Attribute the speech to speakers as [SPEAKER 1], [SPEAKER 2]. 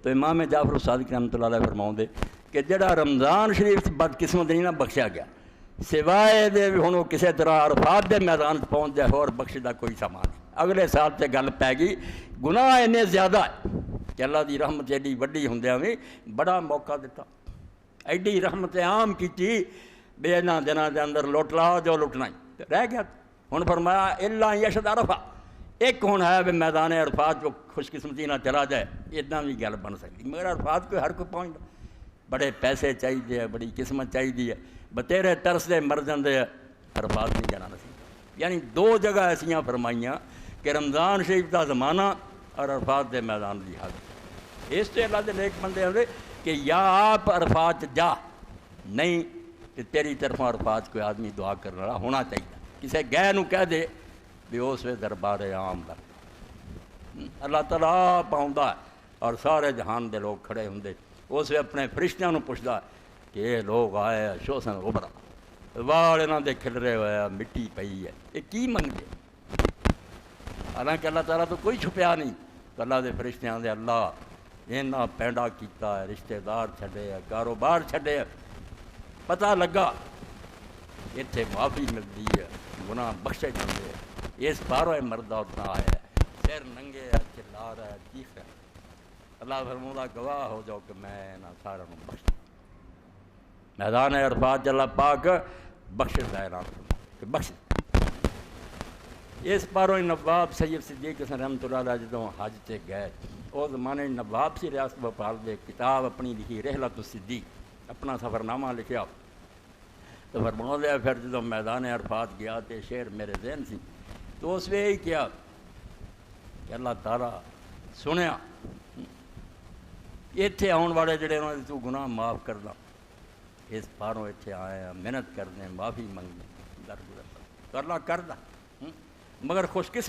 [SPEAKER 1] تو امام جعفر صادق رحمۃ اللہ علیہ فرماؤندے کہ جڑا رمضان شریف بدقسمت نہیں نہ بخشیا گیا سوائے دے ہن وہ کسی طرح عرفات دے میدان پہنچ جائے اور بخش دا کوئی سامان نہیں. اگلے سال تے گل پی گئی گناہ اینے زیادہ ہے کہ اللہ دی رحمت ایڈی وڈی ہوندیاں بھی بڑا موقع دیتا, ایڈی رحمت عام کیتی بے انہاں دناں دے اندر لٹ لا جو لٹنا ہی رہ گیا. ہن فرمایا الا یشد عرفہ, ایک ہن ہے بھی میدان عرفات کو خوش قسمتی نہ چلا جائے اتنا بھی گل بن سکتی, مگر عرفات کو ہر کوئی پہنچتا, بڑے پیسے چاہیے, بڑی قسمت چاہیے, بتیرے ترس دے مر جاندے عرفات نہیں جانا نصیب. یعنی دو جگہ ایسیاں فرمائیاں کہ رمضان شریف کا زمانہ اور عرفات دے میدان کی حاضر. اس سے اللہ دے نیک بندے ہوتے کہ یا آپ عرفات جا نہیں کہ تیری طرفوں عرفات کوئی آدمی دعا کرنے والا ہونا چاہیے. کسی گئے نو کہہ دے بھی اس وے دربار عام دا اللہ تعالیٰ پاؤندا اور سارے جہان دے لوگ کھڑے ہوندے, اس وے اپنے فرشتیاں نو پوچھدا کہ یہ لوگ آئے شوسن غبرا وال انہاں دے کھلرے ہوئے مٹی پئی ہے, یہ کی منگے؟ حالانکہ اللہ تعالیٰ تو کوئی چھپیا نہیں. اللہ دے فرشتیاں دے اللہ اینا پینڈا کیتا ہے, رشتہ دار چھڈے ہے, کاروبار چھڈے ہے, پتہ لگا اتنے معافی ملتی ہے, گناہ بخشے جاندے ہے. اس بارہ مردہ اتنا آیا ہے, سر ننگے ہے, چلا رہا ہے, چیخ رہا ہے. اللہ فرمودا گواہ ہو جاؤ کہ میں نہ سارا بخش میدان عرفات اللہ پاک بخش دا اعلان فرما کہ بخش. اس باروں نواب سید صدیق حسن رحمۃ اللہ علیہ جدوں حج تے گئے, وہ زمانے نواب سی ریاست بھوپال دے, کتاب اپنی لکھی رحلۃ الصدیق, اپنا سفرنامہ لکھیا. تو فرما لیا پھر جدوں میدان عرفات گیا تو شعر میرے ذہن سی, تو اس وے ہی کیا کہ اللہ تعالیٰ سنیا اتنے آن والے جڑے انہوں نے تو گناہ معاف کرنا, اس باروں اتنے آئے ہیں محنت کرنے معافی منگنے درگزر تو اللہ کردہ, مگر خوش قسمت